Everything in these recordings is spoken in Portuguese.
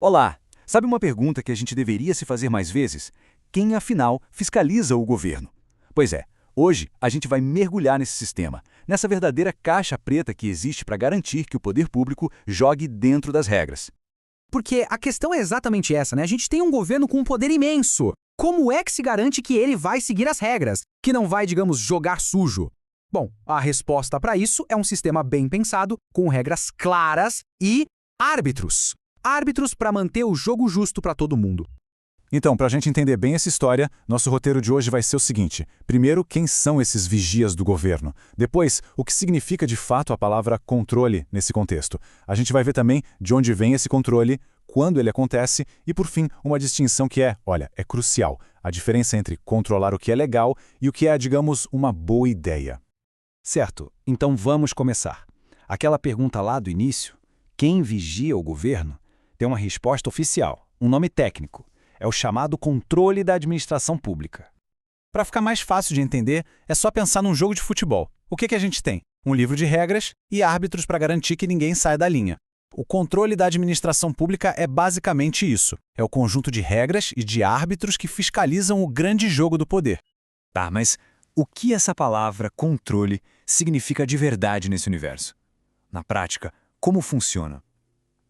Olá! Sabe uma pergunta que a gente deveria se fazer mais vezes? Quem, afinal, fiscaliza o governo? Pois é, hoje a gente vai mergulhar nesse sistema, nessa verdadeira caixa preta que existe para garantir que o poder público jogue dentro das regras. Porque a questão é exatamente essa, né? A gente tem um governo com um poder imenso. Como é que se garante que ele vai seguir as regras? Que não vai, digamos, jogar sujo? Bom, a resposta para isso é um sistema bem pensado, com regras claras e árbitros. Árbitros para manter o jogo justo para todo mundo. Então, para a gente entender bem essa história, nosso roteiro de hoje vai ser o seguinte. Primeiro, quem são esses vigias do governo? Depois, o que significa de fato a palavra controle nesse contexto? A gente vai ver também de onde vem esse controle, quando ele acontece e, por fim, uma distinção que é crucial. A diferença entre controlar o que é legal e o que é, digamos, uma boa ideia. Certo, então vamos começar. Aquela pergunta lá do início, quem vigia o governo, tem uma resposta oficial, um nome técnico. É o chamado controle da administração pública. Para ficar mais fácil de entender, é só pensar num jogo de futebol. O que a gente tem? Um livro de regras e árbitros para garantir que ninguém saia da linha. O controle da administração pública é basicamente isso. É o conjunto de regras e de árbitros que fiscalizam o grande jogo do poder. Tá, mas o que essa palavra controle significa de verdade nesse universo? Na prática, como funciona?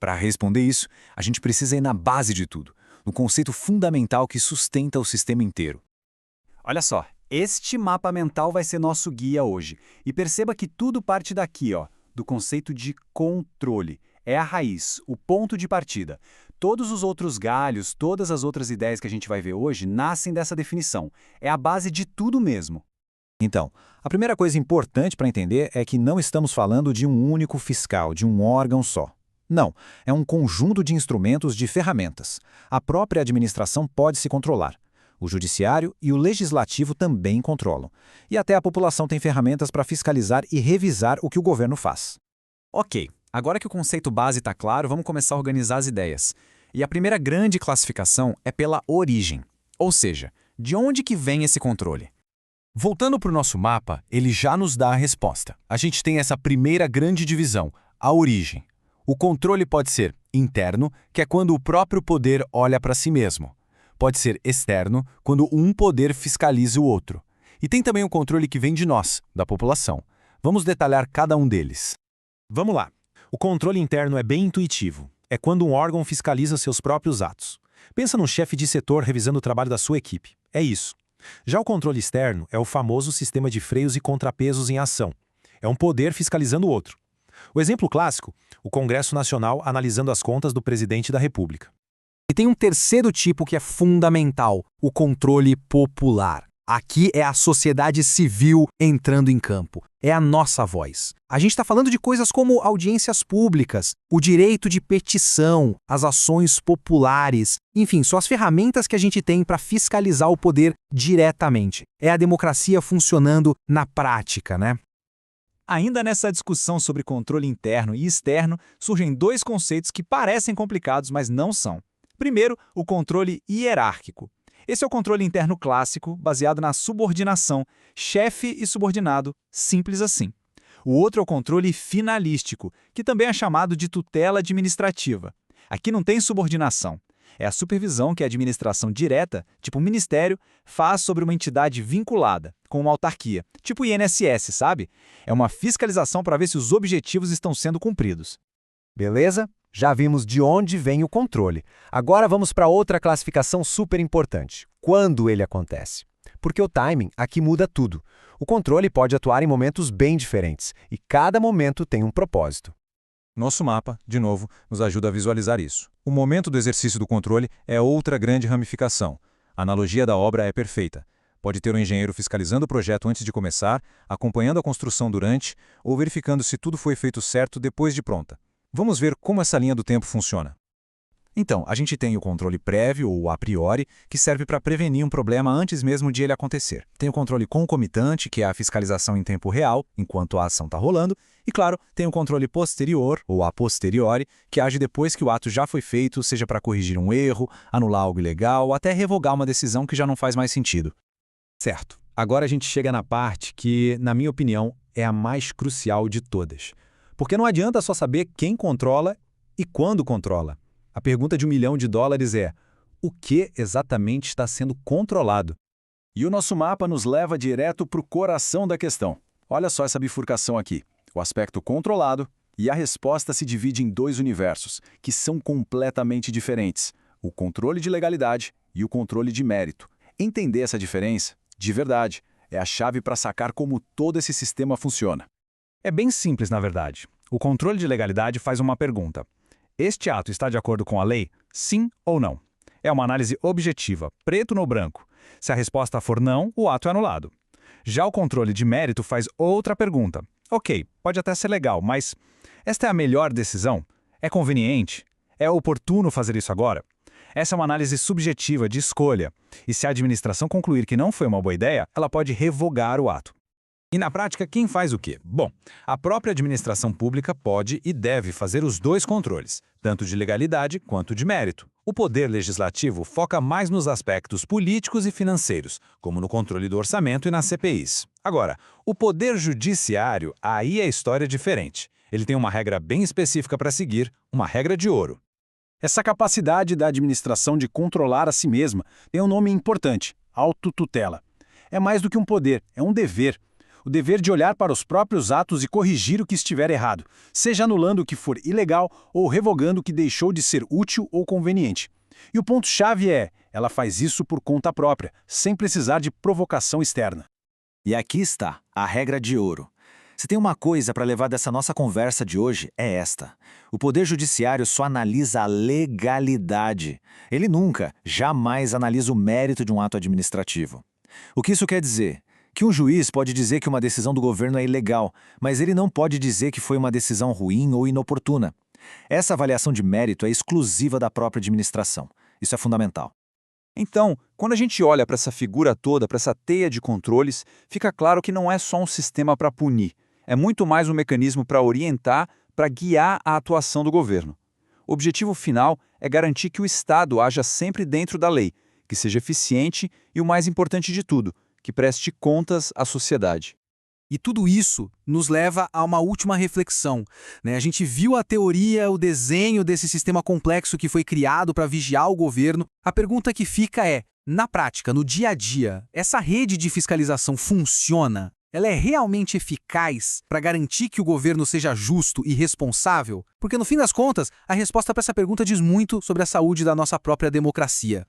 Para responder isso, a gente precisa ir na base de tudo, no conceito fundamental que sustenta o sistema inteiro. Olha só, este mapa mental vai ser nosso guia hoje. E perceba que tudo parte daqui, do conceito de controle. É a raiz, o ponto de partida. Todos os outros galhos, todas as outras ideias que a gente vai ver hoje nascem dessa definição. É a base de tudo mesmo. Então, a primeira coisa importante para entender é que não estamos falando de um único fiscal, de um órgão só. Não, é um conjunto de instrumentos, de ferramentas. A própria administração pode se controlar. O judiciário e o legislativo também controlam. E até a população tem ferramentas para fiscalizar e revisar o que o governo faz. Ok, agora que o conceito base está claro, vamos começar a organizar as ideias. E a primeira grande classificação é pela origem. Ou seja, de onde que vem esse controle? Voltando para o nosso mapa, ele já nos dá a resposta. A gente tem essa primeira grande divisão, a origem. O controle pode ser interno, que é quando o próprio poder olha para si mesmo. Pode ser externo, quando um poder fiscaliza o outro. E tem também o controle que vem de nós, da população. Vamos detalhar cada um deles. Vamos lá. O controle interno é bem intuitivo. É quando um órgão fiscaliza seus próprios atos. Pensa num chefe de setor revisando o trabalho da sua equipe. É isso. Já o controle externo é o famoso sistema de freios e contrapesos em ação. É um poder fiscalizando o outro. O exemplo clássico, o Congresso Nacional analisando as contas do presidente da República. E tem um terceiro tipo que é fundamental, o controle popular. Aqui é a sociedade civil entrando em campo. É a nossa voz. A gente está falando de coisas como audiências públicas, o direito de petição, as ações populares. Enfim, são as ferramentas que a gente tem para fiscalizar o poder diretamente. É a democracia funcionando na prática, né? Ainda nessa discussão sobre controle interno e externo, surgem dois conceitos que parecem complicados, mas não são. Primeiro, o controle hierárquico. Esse é o controle interno clássico, baseado na subordinação, chefe e subordinado, simples assim. O outro é o controle finalístico, que também é chamado de tutela administrativa. Aqui não tem subordinação. É a supervisão que a administração direta, tipo um ministério, faz sobre uma entidade vinculada, com uma autarquia, tipo o INSS, sabe? É uma fiscalização para ver se os objetivos estão sendo cumpridos. Beleza? Já vimos de onde vem o controle. Agora vamos para outra classificação super importante. Quando ele acontece? Porque o timing aqui muda tudo. O controle pode atuar em momentos bem diferentes, e cada momento tem um propósito. Nosso mapa, de novo, nos ajuda a visualizar isso. O momento do exercício do controle é outra grande ramificação. A analogia da obra é perfeita. Pode ter um engenheiro fiscalizando o projeto antes de começar, acompanhando a construção durante, ou verificando se tudo foi feito certo depois de pronta. Vamos ver como essa linha do tempo funciona. Então, a gente tem o controle prévio, ou a priori, que serve para prevenir um problema antes mesmo de ele acontecer. Tem o controle concomitante, que é a fiscalização em tempo real, enquanto a ação está rolando. E, claro, tem o controle posterior, ou a posteriori, que age depois que o ato já foi feito, seja para corrigir um erro, anular algo ilegal, ou até revogar uma decisão que já não faz mais sentido. Certo. Agora a gente chega na parte que, na minha opinião, é a mais crucial de todas. Porque não adianta só saber quem controla e quando controla. A pergunta de $1 milhão é: o que exatamente está sendo controlado? E o nosso mapa nos leva direto para o coração da questão. Olha só essa bifurcação aqui. O aspecto controlado e a resposta se divide em dois universos, que são completamente diferentes. O controle de legalidade e o controle de mérito. Entender essa diferença, de verdade, é a chave para sacar como todo esse sistema funciona. É bem simples, na verdade. O controle de legalidade faz uma pergunta: este ato está de acordo com a lei? Sim ou não? É uma análise objetiva, preto no branco. Se a resposta for não, o ato é anulado. Já o controle de mérito faz outra pergunta. Ok, pode até ser legal, mas esta é a melhor decisão? É conveniente? É oportuno fazer isso agora? Essa é uma análise subjetiva de escolha, e se a administração concluir que não foi uma boa ideia, ela pode revogar o ato. E na prática, quem faz o quê? Bom, a própria administração pública pode e deve fazer os dois controles, tanto de legalidade quanto de mérito. O poder legislativo foca mais nos aspectos políticos e financeiros, como no controle do orçamento e nas CPIs. Agora, o poder judiciário, aí a história é diferente. Ele tem uma regra bem específica para seguir, uma regra de ouro. Essa capacidade da administração de controlar a si mesma tem um nome importante: autotutela. É mais do que um poder, é um dever. O dever de olhar para os próprios atos e corrigir o que estiver errado, seja anulando o que for ilegal ou revogando o que deixou de ser útil ou conveniente. E o ponto-chave é: ela faz isso por conta própria, sem precisar de provocação externa. E aqui está a regra de ouro. Se tem uma coisa para levar dessa nossa conversa de hoje, é esta: o Poder Judiciário só analisa a legalidade. Ele nunca, jamais analisa o mérito de um ato administrativo. O que isso quer dizer? Que um juiz pode dizer que uma decisão do governo é ilegal, mas ele não pode dizer que foi uma decisão ruim ou inoportuna. Essa avaliação de mérito é exclusiva da própria administração. Isso é fundamental. Então, quando a gente olha para essa figura toda, para essa teia de controles, fica claro que não é só um sistema para punir. É muito mais um mecanismo para orientar, para guiar a atuação do governo. O objetivo final é garantir que o Estado haja sempre dentro da lei, que seja eficiente e, o mais importante de tudo, que preste contas à sociedade. E tudo isso nos leva a uma última reflexão, né? A gente viu a teoria, o desenho desse sistema complexo que foi criado para vigiar o governo. A pergunta que fica é, na prática, no dia a dia, essa rede de fiscalização funciona? Ela é realmente eficaz para garantir que o governo seja justo e responsável? Porque, no fim das contas, a resposta para essa pergunta diz muito sobre a saúde da nossa própria democracia.